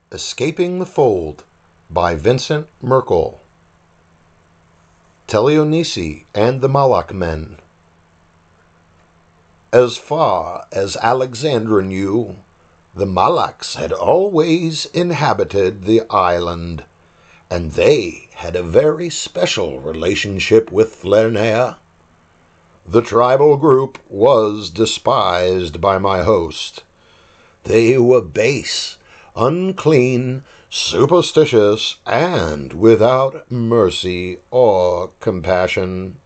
Escaping the Fold by Vincent Merkel. Teleonisi and the Malak men. As far as Alexandra knew, the Malaks had always inhabited the island, and they had a very special relationship with Flernaire. The tribal group was despised by my host. They were base, unclean, superstitious, and without mercy or compassion.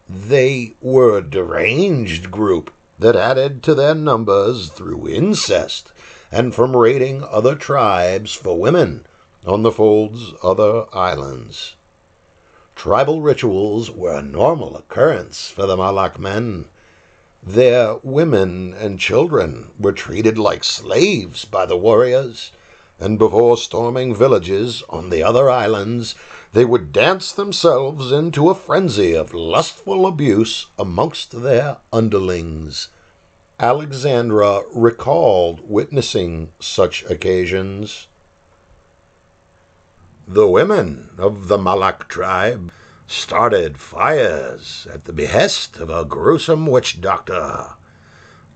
They were a deranged group that added to their numbers through incest and from raiding other tribes for women on the Fold's other islands. Tribal rituals were a normal occurrence for the Malak men. Their women and children were treated like slaves by the warriors, and before storming villages on the other islands, they would dance themselves into a frenzy of lustful abuse amongst their underlings. Alexandra recalled witnessing such occasions. The women of the Malak tribe started fires at the behest of a gruesome witch doctor.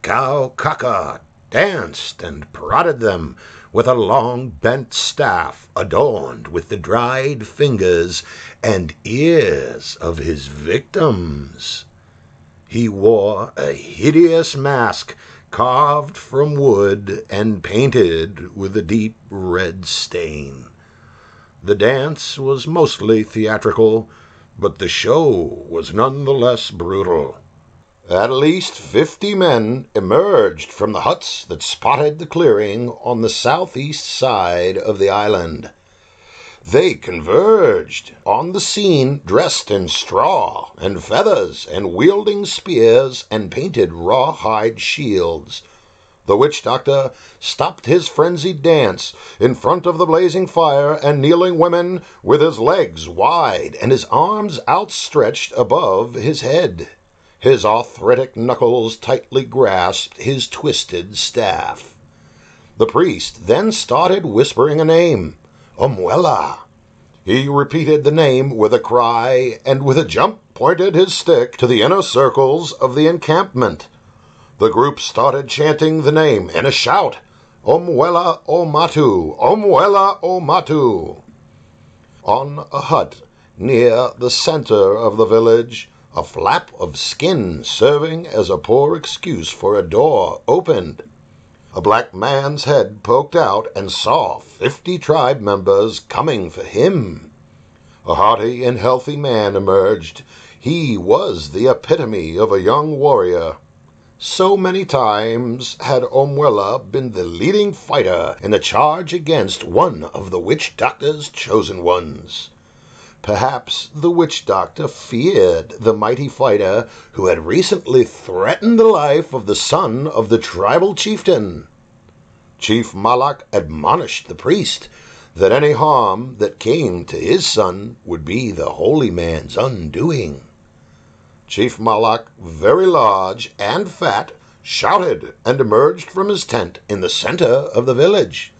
Kaka danced and prodded them with a long bent staff adorned with the dried fingers and ears of his victims. He wore a hideous mask carved from wood and painted with a deep red stain. The dance was mostly theatrical, but the show was nonetheless brutal. At least 50 men emerged from the huts that spotted the clearing on the southeast side of the island. They converged on the scene dressed in straw and feathers and wielding spears and painted rawhide shields. The witch doctor stopped his frenzied dance in front of the blazing fire and kneeling women with his legs wide and his arms outstretched above his head. His arthritic knuckles tightly grasped his twisted staff. The priest then started whispering a name, Omwela. He repeated the name with a cry and with a jump pointed his stick to the inner circles of the encampment. The group started chanting the name in a shout, Omwela Omatu, Omwela Omatu. On a hut near the center of the village, a flap of skin serving as a poor excuse for a door opened. A black man's head poked out and saw 50 tribe members coming for him. A hearty and healthy man emerged. He was the epitome of a young warrior. So many times had Omwela been the leading fighter in the charge against one of the witch doctor's chosen ones. Perhaps the witch doctor feared the mighty fighter who had recently threatened the life of the son of the tribal chieftain. Chief Malak admonished the priest that any harm that came to his son would be the holy man's undoing. Chief Malak, very large and fat, shouted and emerged from his tent in the center of the village.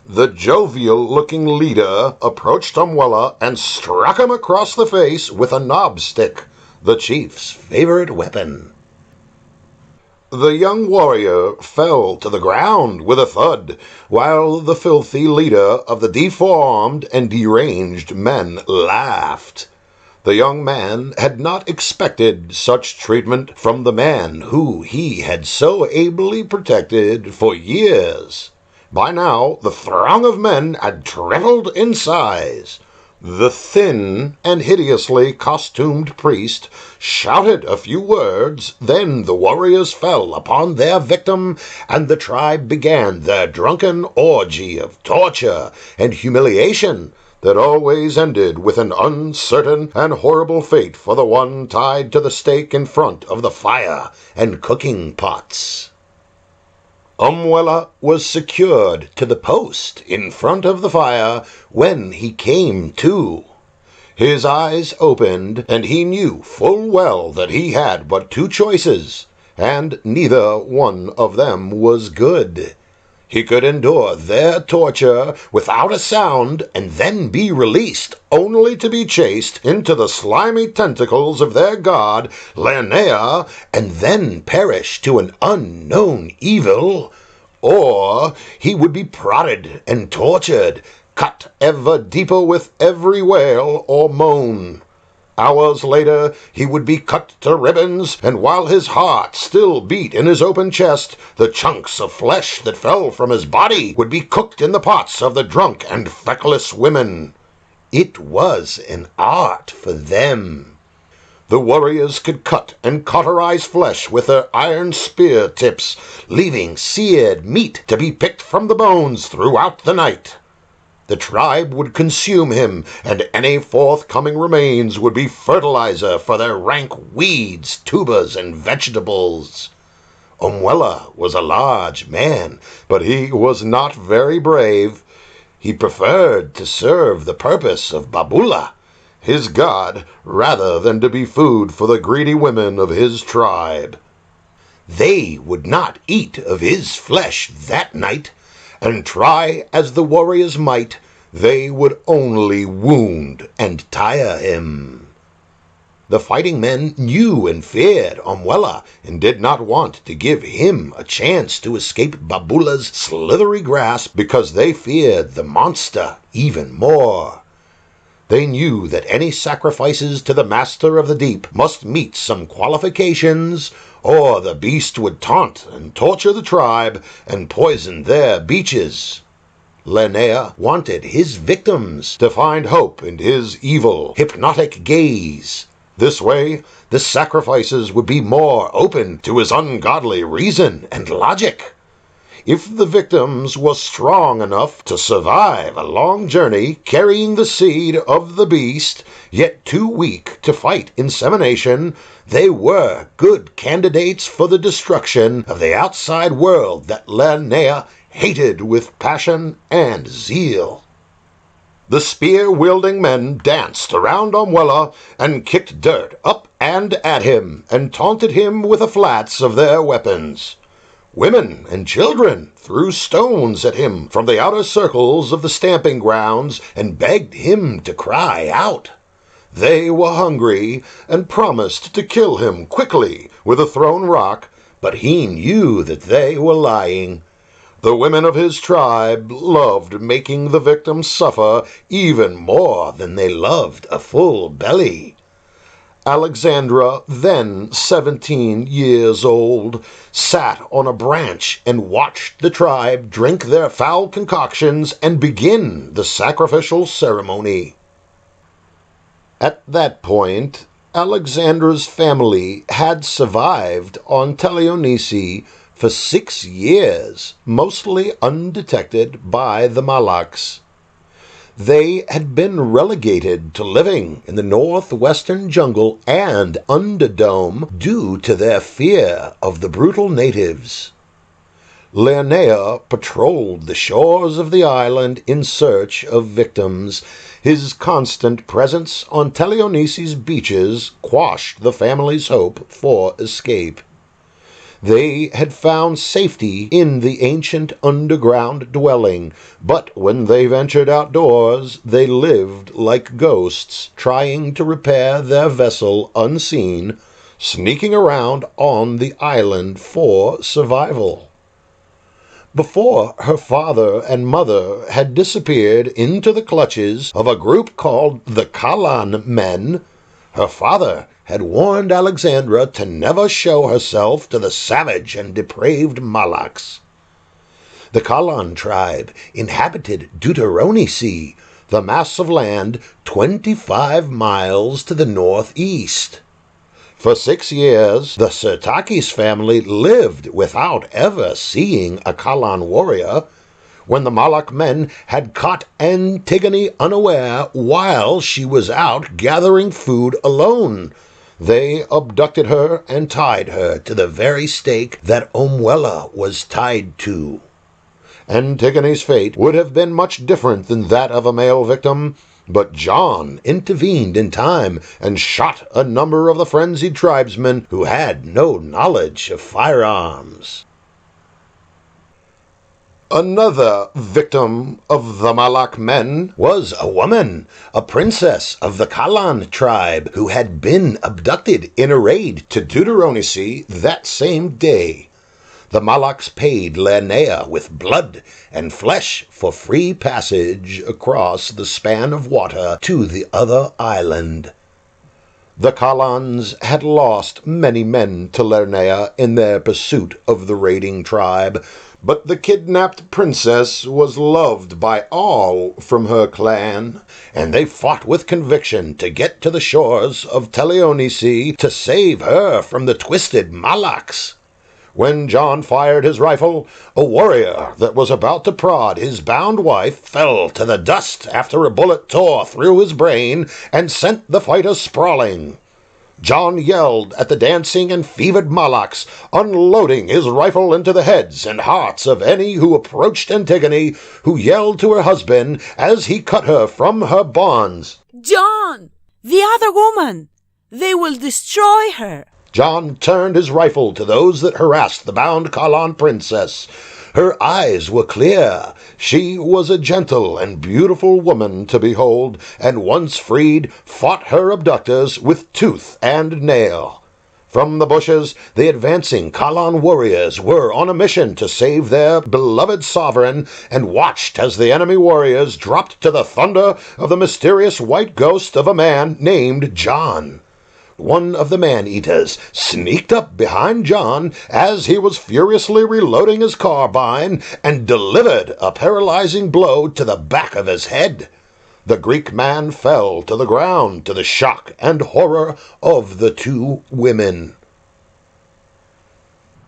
The jovial-looking leader approached Omwela and struck him across the face with a knob stick, the chief's favorite weapon. The young warrior fell to the ground with a thud, while the filthy leader of the deformed and deranged men laughed. The young man had not expected such treatment from the man who he had so ably protected for years. By now, the throng of men had tripled in size. The thin and hideously costumed priest shouted a few words, then the warriors fell upon their victim, and the tribe began their drunken orgy of torture and humiliation that always ended with an uncertain and horrible fate for the one tied to the stake in front of the fire and cooking pots. Omwela was secured to the post in front of the fire when he came to. His eyes opened, and he knew full well that he had but 2 choices, and neither one of them was good. He could endure their torture without a sound and then be released, only to be chased into the slimy tentacles of their god, Linnea, and then perish to an unknown evil. Or he would be prodded and tortured, cut ever deeper with every wail or moan. Hours later, he would be cut to ribbons, and while his heart still beat in his open chest, the chunks of flesh that fell from his body would be cooked in the pots of the drunk and feckless women. It was an art for them. The warriors could cut and cauterize flesh with their iron spear tips, leaving seared meat to be picked from the bones throughout the night. The tribe would consume him, and any forthcoming remains would be fertilizer for their rank weeds, tubers, and vegetables. Omwela was a large man, but he was not very brave. He preferred to serve the purpose of Babula, his god, rather than to be food for the greedy women of his tribe. They would not eat of his flesh that night, and try as the warriors might, they would only wound and tire him. The fighting men knew and feared Omwela, and did not want to give him a chance to escape Babula's slithery grasp, because they feared the monster even more. They knew that any sacrifices to the Master of the Deep must meet some qualifications, or the beast would taunt and torture the tribe and poison their beaches. Linnea wanted his victims to find hope in his evil, hypnotic gaze. This way, the sacrifices would be more open to his ungodly reason and logic. If the victims were strong enough to survive a long journey carrying the seed of the beast, yet too weak to fight insemination, they were good candidates for the destruction of the outside world that Linnea hated with passion and zeal. The spear-wielding men danced around Omwela and kicked dirt up and at him, and taunted him with the flats of their weapons. Women and children threw stones at him from the outer circles of the stamping grounds and begged him to cry out. They were hungry and promised to kill him quickly with a thrown rock, but he knew that they were lying. The women of his tribe loved making the victims suffer even more than they loved a full belly. Alexandra, then 17 years old, sat on a branch and watched the tribe drink their foul concoctions and begin the sacrificial ceremony. At that point, Alexandra's family had survived on Teleonisi for 6 years, mostly undetected by the Malaks. They had been relegated to living in the northwestern jungle and Underdome due to their fear of the brutal natives. Linnea patrolled the shores of the island in search of victims. His constant presence on Teleonisi's beaches quashed the family's hope for escape. They had found safety in the ancient underground dwelling, but when they ventured outdoors, they lived like ghosts, trying to repair their vessel unseen, sneaking around on the island for survival. Before her father and mother had disappeared into the clutches of a group called the Kalan Men, her father had warned Alexandra to never show herself to the savage and depraved Malaks. The Kalan tribe inhabited Deuteronomy, the mass of land 25 miles to the northeast. For 6 years, the Sirtakis family lived without ever seeing a Kalan warrior. When the Malak men had caught Antigone unaware while she was out gathering food alone, they abducted her and tied her to the very stake that Omwela was tied to. Antigone's fate would have been much different than that of a male victim, but John intervened in time and shot a number of the frenzied tribesmen who had no knowledge of firearms. Another victim of the Malak men was a woman, a princess of the Kalan tribe, who had been abducted in a raid to Deuteronomy that same day. The Malaks paid Linnea with blood and flesh for free passage across the span of water to the other island. The Kalans had lost many men to Linnea in their pursuit of the raiding tribe, but the kidnapped princess was loved by all from her clan, and they fought with conviction to get to the shores of Teleonisi to save her from the twisted Malaks. When John fired his rifle, a warrior that was about to prod his bound wife fell to the dust after a bullet tore through his brain and sent the fighter sprawling. John yelled at the dancing and fevered Malaks, unloading his rifle into the heads and hearts of any who approached Antigone, who yelled to her husband as he cut her from her bonds. "John, the other woman! They will destroy her!" John turned his rifle to those that harassed the bound Kalan princess. Her eyes were clear. She was a gentle and beautiful woman to behold, and once freed, fought her abductors with tooth and nail. From the bushes, the advancing Kalan warriors were on a mission to save their beloved sovereign, and watched as the enemy warriors dropped to the thunder of the mysterious white ghost of a man named John. One of the man-eaters sneaked up behind John as he was furiously reloading his carbine and delivered a paralyzing blow to the back of his head. The Greek man fell to the ground to the shock and horror of the two women.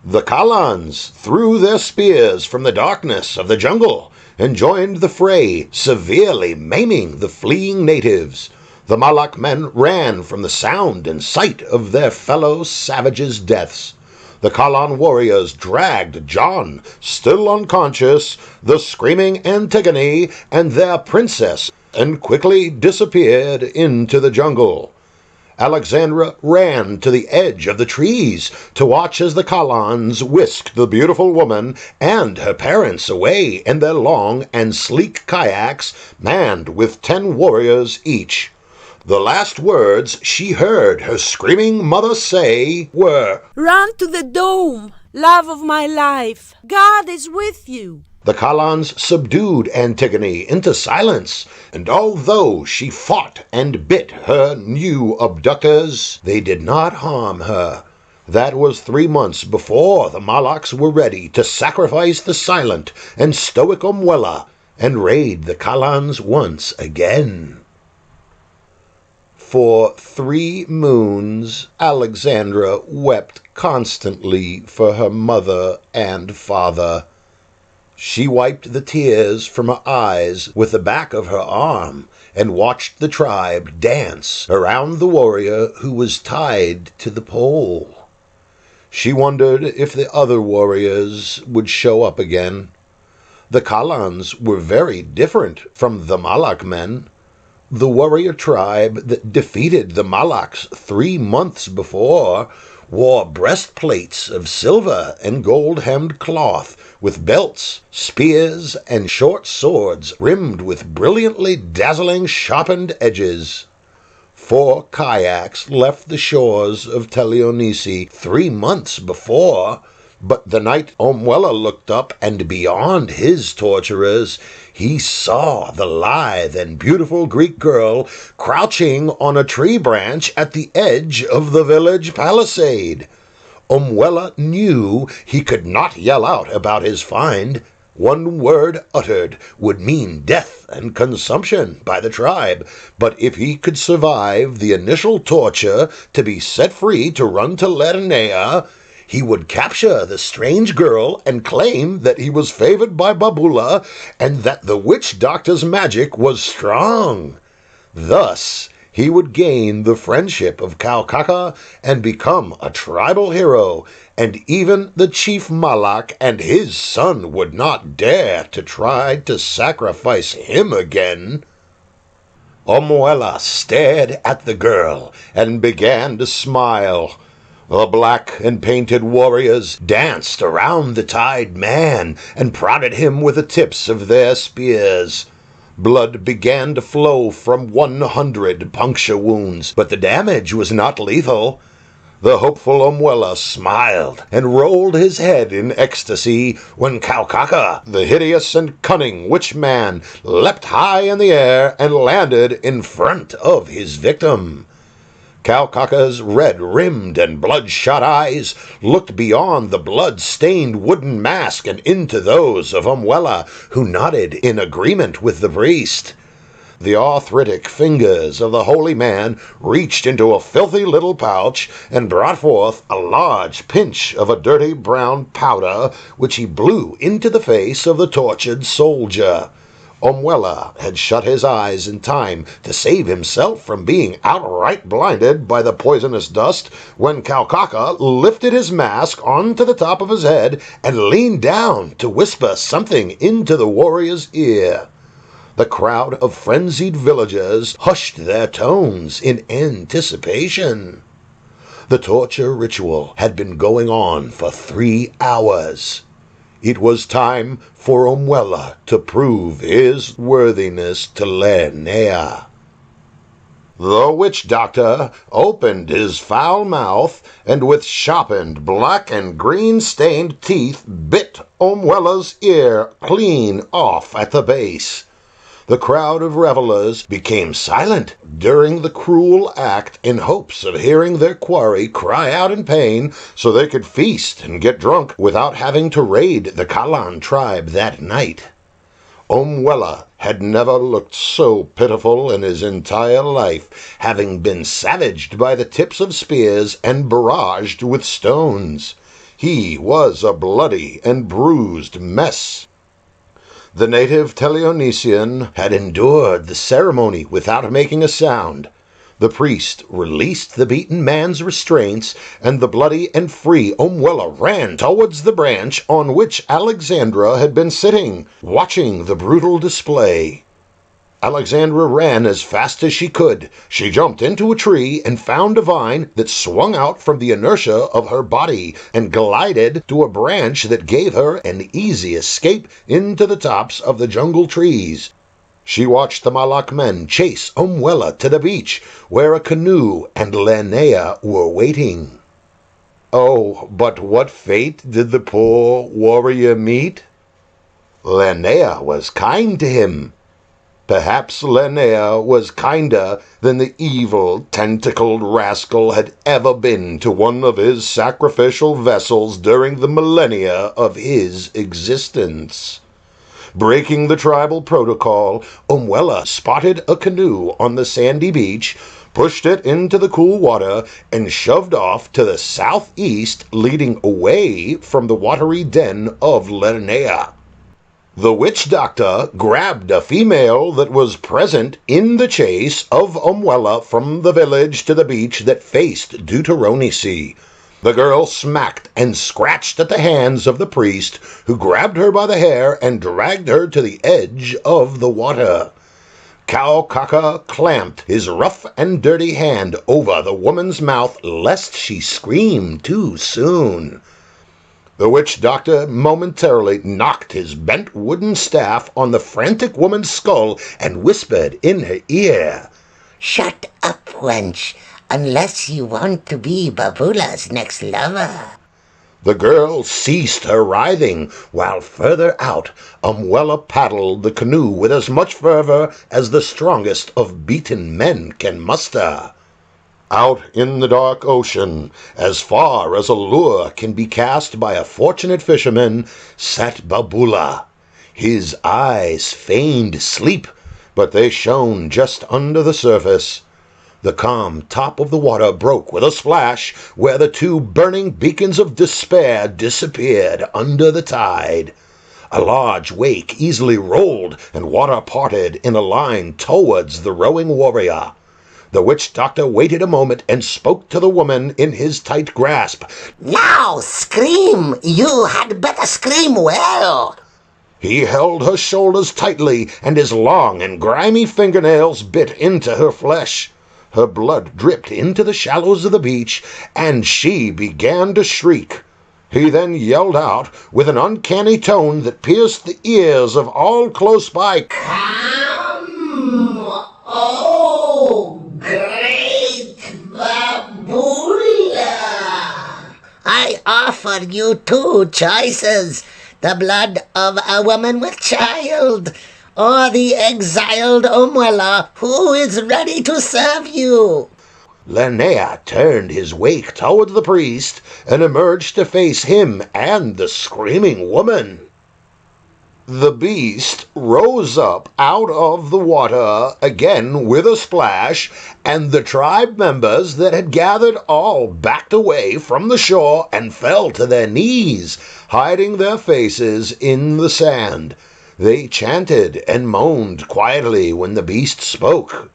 The Kalans threw their spears from the darkness of the jungle and joined the fray, severely maiming the fleeing natives. The Malak men ran from the sound and sight of their fellow savages' deaths. The Kalan warriors dragged John, still unconscious, the screaming Antigone, and their princess, and quickly disappeared into the jungle. Alexandra ran to the edge of the trees to watch as the Kalans whisked the beautiful woman and her parents away in their long and sleek kayaks, manned with 10 warriors each. The last words she heard her screaming mother say were, "Run to the dome, love of my life. God is with you." The Kalans subdued Antigone into silence, and although she fought and bit her new abductors, they did not harm her. That was 3 months before the Malaks were ready to sacrifice the silent and stoic Umwella and raid the Kalans once again. For 3 moons, Alexandra wept constantly for her mother and father. She wiped the tears from her eyes with the back of her arm and watched the tribe dance around the warrior who was tied to the pole. She wondered if the other warriors would show up again. The Kalans were very different from the Malak men. The warrior tribe that defeated the Malaks 3 months before wore breastplates of silver and gold-hemmed cloth with belts, spears, and short swords rimmed with brilliantly dazzling sharpened edges. 4 kayaks left the shores of Teleonisi 3 months before, but the night Umwella looked up and beyond his torturers, he saw the lithe and beautiful Greek girl crouching on a tree branch at the edge of the village palisade. Umwella knew he could not yell out about his find. One word uttered would mean death and consumption by the tribe, but if he could survive the initial torture to be set free to run to Linnea, he would capture the strange girl and claim that he was favored by Babula and that the witch doctor's magic was strong. Thus, he would gain the friendship of Kaukaka and become a tribal hero, and even the chief Malak and his son would not dare to try to sacrifice him again. Umwella stared at the girl and began to smile. The black and painted warriors danced around the tied man and prodded him with the tips of their spears. Blood began to flow from 100 puncture wounds, but the damage was not lethal. The hopeful Omwella smiled and rolled his head in ecstasy when Kaukaka, the hideous and cunning witch-man, leapt high in the air and landed in front of his victim. Kaukaka's red-rimmed and bloodshot eyes looked beyond the blood-stained wooden mask and into those of Omwella, who nodded in agreement with the priest. The arthritic fingers of the holy man reached into a filthy little pouch and brought forth a large pinch of a dirty brown powder, which he blew into the face of the tortured soldier. Omwella had shut his eyes in time to save himself from being outright blinded by the poisonous dust when Kaukaka lifted his mask onto the top of his head and leaned down to whisper something into the warrior's ear. The crowd of frenzied villagers hushed their tones in anticipation. The torture ritual had been going on for 3 hours. It was time for Omwella to prove his worthiness to Linnea. The witch doctor opened his foul mouth and with sharpened black and green-stained teeth bit Omwella's ear clean off at the base. The crowd of revelers became silent during the cruel act in hopes of hearing their quarry cry out in pain so they could feast and get drunk without having to raid the Kalan tribe that night. Omwella had never looked so pitiful in his entire life, having been savaged by the tips of spears and barraged with stones. He was a bloody and bruised mess. The native Teleonesian had endured the ceremony without making a sound. The priest released the beaten man's restraints, and the bloody and free Omwella ran towards the branch on which Alexandra had been sitting, watching the brutal display. Alexandra ran as fast as she could. She jumped into a tree and found a vine that swung out from the inertia of her body and glided to a branch that gave her an easy escape into the tops of the jungle trees. She watched the Malak men chase Omwella to the beach, where a canoe and Linnea were waiting. Oh, but what fate did the poor warrior meet? Linnea was kind to him. Perhaps Linnea was kinder than the evil, tentacled rascal had ever been to one of his sacrificial vessels during the millennia of his existence. Breaking the tribal protocol, Omwella spotted a canoe on the sandy beach, pushed it into the cool water, and shoved off to the southeast, leading away from the watery den of Linnea. The witch doctor grabbed a female that was present in the chase of Omwella from the village to the beach that faced Deuteronomy. The girl smacked and scratched at the hands of the priest, who grabbed her by the hair and dragged her to the edge of the water. Kaukaka clamped his rough and dirty hand over the woman's mouth lest she scream too soon. The witch doctor momentarily knocked his bent wooden staff on the frantic woman's skull and whispered in her ear, "Shut up, wench, unless you want to be Babula's next lover." The girl ceased her writhing, while further out, Omwella paddled the canoe with as much fervor as the strongest of beaten men can muster. Out in the dark ocean, as far as a lure can be cast by a fortunate fisherman, sat Babula. His eyes feigned sleep, but they shone just under the surface. The calm top of the water broke with a splash, where the 2 burning beacons of despair disappeared under the tide. A large wake easily rolled, and water parted in a line towards the rowing warrior. The witch doctor waited a moment and spoke to the woman in his tight grasp. "Now scream! You had better scream well!" He held her shoulders tightly, and his long and grimy fingernails bit into her flesh. Her blood dripped into the shallows of the beach, and she began to shriek. He then yelled out with an uncanny tone that pierced the ears of all close by, "Come, oh, great Babula! I offer you two choices, the blood of a woman with child, or the exiled Omwela who is ready to serve you." Linnea turned his wake toward the priest and emerged to face him and the screaming woman. The beast rose up out of the water again with a splash, and the tribe members that had gathered all backed away from the shore and fell to their knees, hiding their faces in the sand. They chanted and moaned quietly when the beast spoke.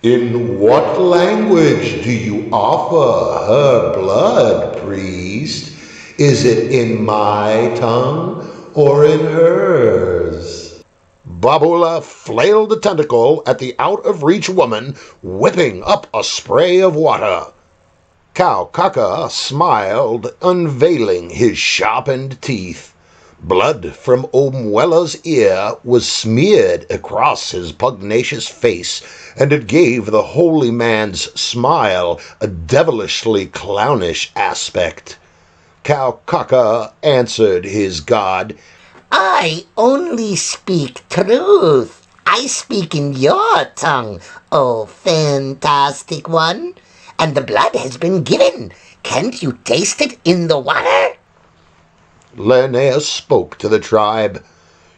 "In what language do you offer her blood, priest? Is it in my tongue or in hers?" Babula flailed a tentacle at the out-of-reach woman, whipping up a spray of water. Kaukaka smiled, unveiling his sharpened teeth. Blood from Omwela's ear was smeared across his pugnacious face, and it gave the holy man's smile a devilishly clownish aspect. Kaukaka answered his god, "I only speak truth. I speak in your tongue, oh fantastic one. And the blood has been given. Can't you taste it in the water?" Linnea spoke to the tribe.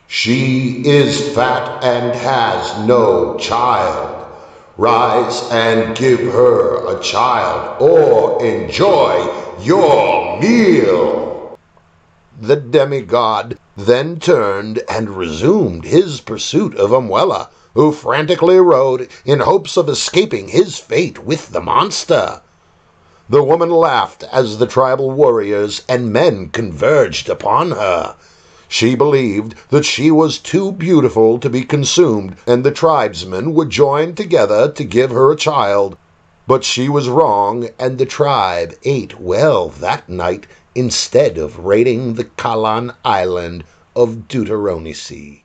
"She is fat and has no child. Rise and give her a child, or enjoy your meal." The demigod then turned and resumed his pursuit of Omwela, who frantically rowed in hopes of escaping his fate with the monster. The woman laughed as the tribal warriors and men converged upon her. She believed that she was too beautiful to be consumed, and the tribesmen would join together to give her a child. But she was wrong, and the tribe ate well that night instead of raiding the Kalan island of Deuteronomy.